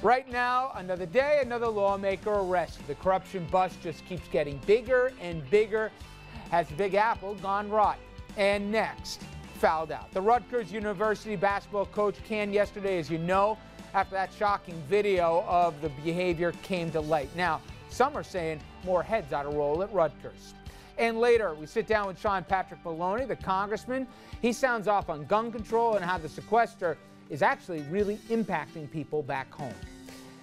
Right now, another day, another lawmaker arrested. The corruption bust just keeps getting bigger and bigger. Has the Big Apple gone rotten? And next, fouled out. The Rutgers University basketball coach canned yesterday, as you know, after that shocking video of the behavior came to light. Now, some are saying more heads ought to roll at Rutgers. And later, we sit down with Sean Patrick Maloney, the congressman. He sounds off on gun control and how the sequester is actually really impacting people back home.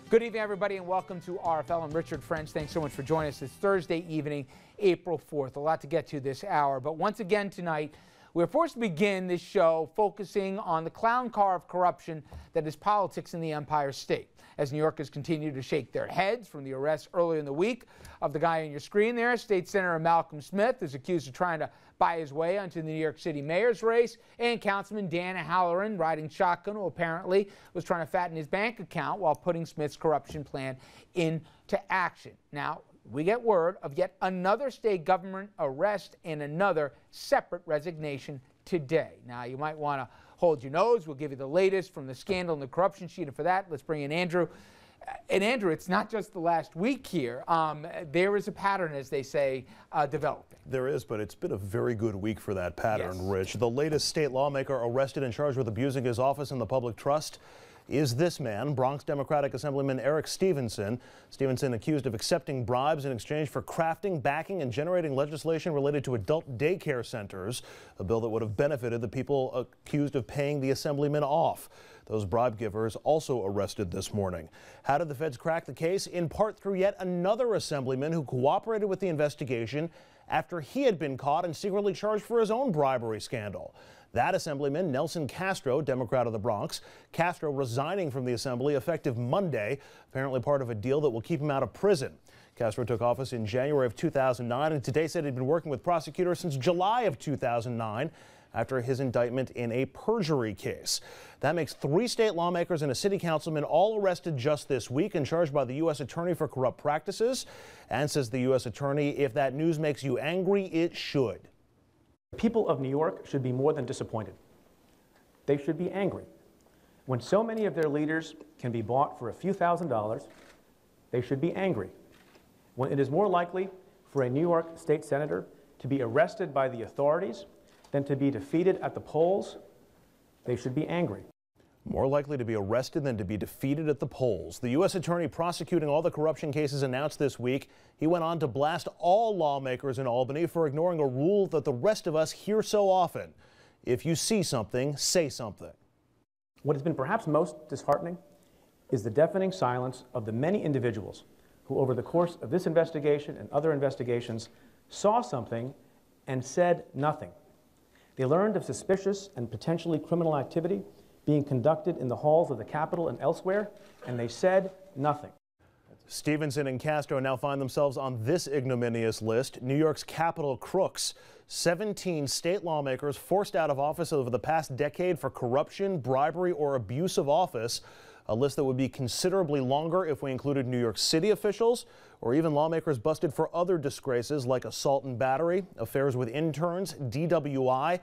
Good evening, everybody, and welcome to RFL. I'm Richard French. Thanks so much for joining us. It's Thursday evening, April 4th. A lot to get to this hour. But once again tonight, we're forced to begin this show focusing on the clown car of corruption that is politics in the Empire State. As New Yorkers continue to shake their heads from the arrest earlier in the week of the guy on your screen there, State Senator Malcolm Smith is accused of trying to buy his way onto the New York City mayor's race, and Councilman Dan Halloran, riding shotgun, who apparently was trying to fatten his bank account while putting Smith's corruption plan into action. Now, we get word of yet another state government arrest and another separate resignation today. Now, you might want to hold your nose. We'll give you the latest from the scandal and the corruption sheet. And for that, let's bring in Andrew. And Andrew, it's not just the last week here. There is a pattern, as they say, developing. There is, but it's been a very good week for that pattern, Yes. Rich. The latest state lawmaker arrested and charged with abusing his office and the public trust is this man, Bronx Democratic Assemblyman Eric Stevenson. Stevenson accused of accepting bribes in exchange for crafting, backing, and generating legislation related to adult daycare centers, a bill that would have benefited the people accused of paying the Assemblyman off. Those bribe givers also arrested this morning. How did the feds crack the case? In part through yet another Assemblyman who cooperated with the investigation after he had been caught and secretly charged for his own bribery scandal. That Assemblyman, Nelson Castro, Democrat of the Bronx. Castro resigning from the Assembly effective Monday, apparently part of a deal that will keep him out of prison. Castro took office in January of 2009 and today said he'd been working with prosecutors since July of 2009 after his indictment in a perjury case. That makes 3 state lawmakers and a city councilman all arrested just this week and charged by the U.S. Attorney for corrupt practices. And says the U.S. Attorney, if that news makes you angry, it should. The people of New York should be more than disappointed. They should be angry. When so many of their leaders can be bought for a few $1,000s, they should be angry. When it is more likely for a New York state senator to be arrested by the authorities than to be defeated at the polls, they should be angry. More likely to be arrested than to be defeated at the polls. The U.S. Attorney prosecuting all the corruption cases announced this week. He went on to blast all lawmakers in Albany for ignoring a rule that the rest of us hear so often. If you see something, say something. What has been perhaps most disheartening is the deafening silence of the many individuals who, over the course of this investigation and other investigations, saw something and said nothing. They learned of suspicious and potentially criminal activity being conducted in the halls of the Capitol and elsewhere, and they said nothing. Stevenson and Castro now find themselves on this ignominious list. New York's Capitol crooks. 17 state lawmakers forced out of office over the past decade for corruption, bribery, or abuse of office. A list that would be considerably longer if we included New York City officials or even lawmakers busted for other disgraces like assault and battery, affairs with interns, DWI,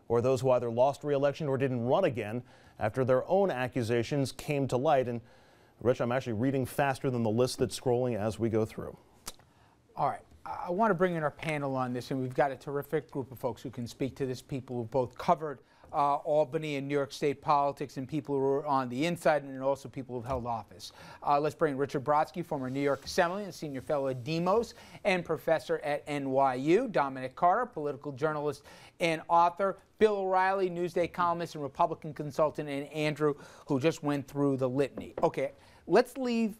or those who either lost re-election or didn't run again after their own accusations came to light. And Rich, I'm actually reading faster than the list that's scrolling as we go through. All right. I want to bring in our panel on this, and we've got a terrific group of folks who can speak to this, people who both covered Albany and New York State politics, and people who are on the inside, and also people who've held office. Let's bring Richard Brodsky, former New York Assemblyman and senior fellow at Demos and professor at NYU. Dominic Carter, political journalist and author. Bill O'Reilly, Newsday columnist and Republican consultant. And Andrew, who just went through the litany. Okay, let's leave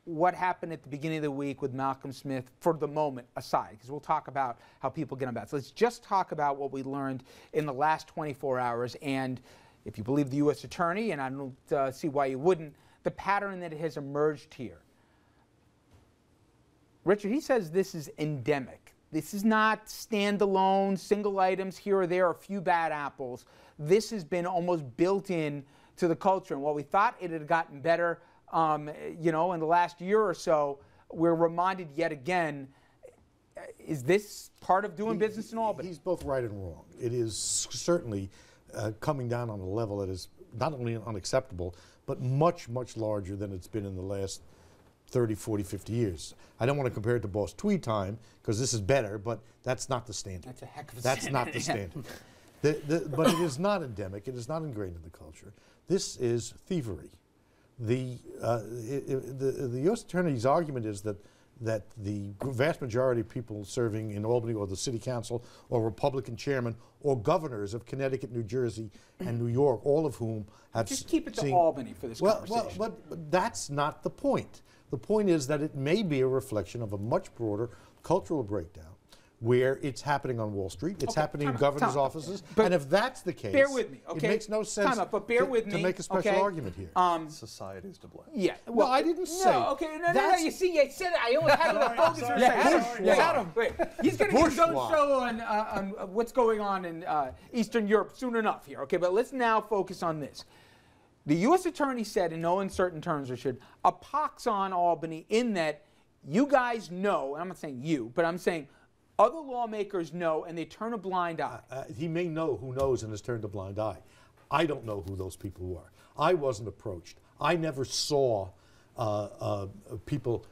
what happened at the beginning of the week with Malcolm Smith for the moment aside, because we'll talk about how people get on bad. So let's just talk about what we learned in the last 24 hours. And if you believe the U.S. Attorney, and I don't see why you wouldn't, the pattern that has emerged here. Richard, he says this is endemic. This is not standalone, single items here or there, a few bad apples. This has been almost built in to the culture. And while we thought it had gotten better, you know, in the last year or so, we're reminded yet again, is this part of doing business in Albany? He's both right and wrong. It is certainly coming down on a level that is not only unacceptable, but much, much larger than it's been in the last 30, 40, 50 years. I don't want to compare it to Boss Tweed time, because this is better, but that's not the standard. That's a heck of a That's standard. not the standard. But it is not endemic. It is not ingrained in the culture. This is thievery. The U.S. Attorney's argument is that the vast majority of people serving in Albany or the city council or Republican chairman or governors of Connecticut, New Jersey, and New York, all of whom have Just keep it to Albany for this conversation. Well, but that's not the point. The point is that it may be a reflection of a much broader cultural breakdown, where it's happening on Wall Street, it's happening in governors' offices, and if that's the case, bear with me, okay? It makes no sense but bear with to me, make a special argument here. Society's to blame. Yeah. Well, I didn't say. No, okay, no, you see, I said it. I only had to focus on Adam. Wait, he's going to get his own show on what's going on in Eastern Europe soon enough here, okay? But let's now focus on this. The U.S. Attorney said, in no uncertain terms, Richard, a pox on Albany in that you guys know, and I'm not saying you, but I'm saying other lawmakers know, and they turn a blind eye. He may know who knows and has turned a blind eye. I don't know who those people were. I wasn't approached. I never saw people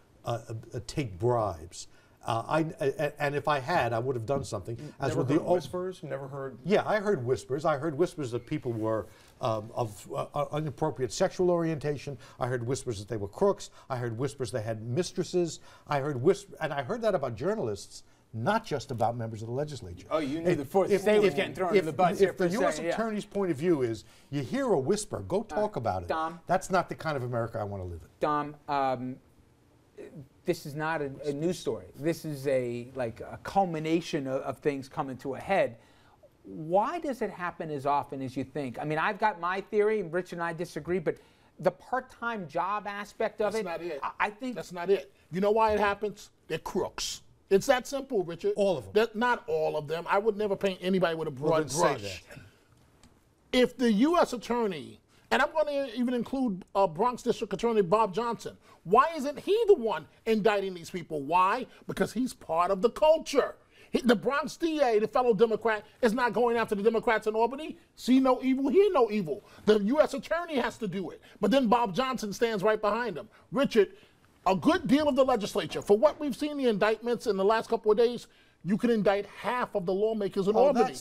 take bribes. And if I had, I would have done something. Never heard whispers? Never heard? Yeah, I heard whispers. I heard whispers that people were of inappropriate sexual orientation. I heard whispers that they were crooks. I heard whispers they had mistresses. I heard and I heard that about journalists, not just about members of the legislature. Oh, you knew the fourth state was getting thrown in the bus here for a second. If the U.S. Attorney's point of view is, you hear a whisper, go talk about it. Dom, that's not the kind of America I want to live in. Dom, this is not a news story. This is a culmination of things coming to a head. Why does it happen as often as you think? I mean, I've got my theory, and Rich and I disagree, but the part-time job aspect of That's not it. I think that's not it. You know why it happens? They're crooks. It's that simple, Richard. All of them. Not all of them. I would never paint anybody with a broad say brush. If the U.S. Attorney, and I'm going to even include Bronx District Attorney Bob Johnson, why isn't he the one indicting these people? Why? Because he's part of the culture. The Bronx DA, the fellow Democrat, is not going after the Democrats in Albany. See no evil, hear no evil. The U.S. Attorney has to do it. But then Bob Johnson stands right behind him. Richard, a good deal of the legislature, for what we've seen the indictments in the last couple of days, you can indict half of the lawmakers in Albany.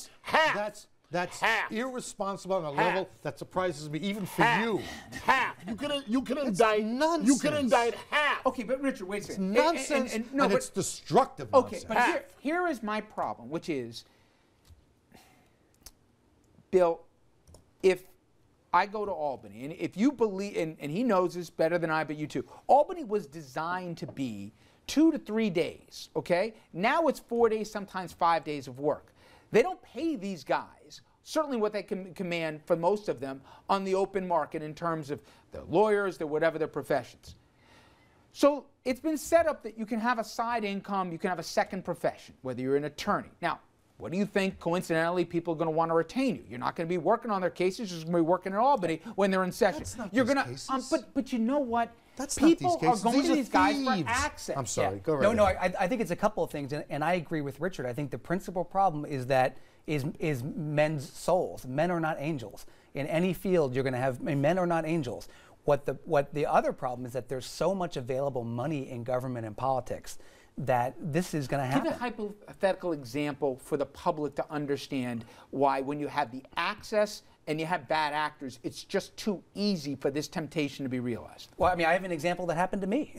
That's half. Irresponsible on a level that surprises me, even for you. Half. You can indict. Nonsense. You can indict half. okay, but Richard, wait a second. It's nonsense, and it's destructive nonsense. Okay, but here is my problem, which is, Bill, if I go to Albany, and if you believe, and he knows this better than I, but you too, Albany was designed to be 2 to 3 days, okay? Now it's 4 days, sometimes 5 days of work. They don't pay these guys, certainly what they can command for most of them, on the open market in terms of their lawyers, their whatever their professions. So it's been set up that you can have a side income, you can have a second profession, whether you're an attorney. Now, what do you think, coincidentally, people are going to want to retain you? You're not going to be working on their cases, you're just going to be working in Albany when they're in session. That's not you're these gonna, cases. But you know what? That's people not these cases. are going These to are these guys for thieves. access. I'm sorry, go right No, ahead. I think it's a couple of things, and I agree with Richard. I think the principal problem is men's souls. Men are not angels. In any field, you're going to have men are not angels. What the other problem is that there's so much available money in government and politics that this is going to happen. Give a hypothetical example for the public to understand why, when you have the access and you have bad actors, it's just too easy for this temptation to be realized. Well, I mean, I have an example that happened to me.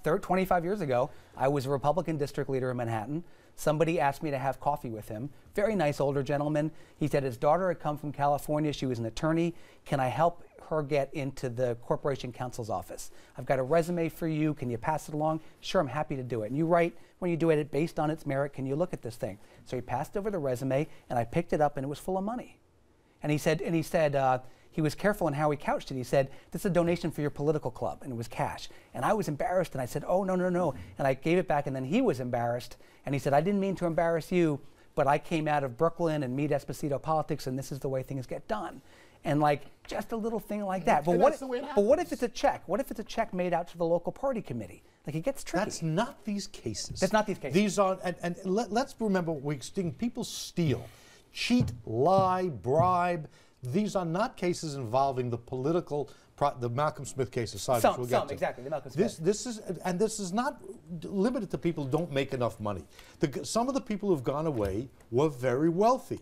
25 years ago, I was a Republican district leader in Manhattan. Somebody asked me to have coffee with him. Very nice older gentleman. He said his daughter had come from California. She was an attorney. Can I help her get into the corporation counsel's office? I've got a resume for you. Can you pass it along? Sure, I'm happy to do it. And you write, when you do it, based on its merit, can you look at this thing? So he passed over the resume, and I picked it up, and it was full of money. And he said, he was careful in how he couched it. He said, this is a donation for your political club, and it was cash. And I was embarrassed, and I said, oh, no. And I gave it back, and then he was embarrassed, and he said, I didn't mean to embarrass you, but I came out of Brooklyn and Meade Esposito politics, and this is the way things get done. And just a little thing like that. But what if it's a check? What if it's a check made out to the local party committee? It gets tricky. That's not these cases. That's not these cases. These are, and let's remember what we're seeing. People steal, cheat, lie, bribe. These are not cases involving the political the Malcolm Smith case aside, Some, which we'll get to. exactly, the Malcolm Smith. This is not limited to people who don't make enough money. Some of the people who've gone away were very wealthy.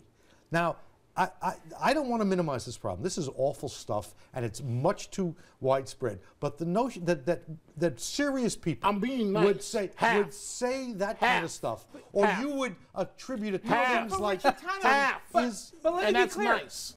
Now, I don't want to minimize this problem. This is awful stuff, and it's much too widespread. But the notion that serious people would say that kind of stuff, or you would attribute it to things like half, but let and me be that's clear. nice.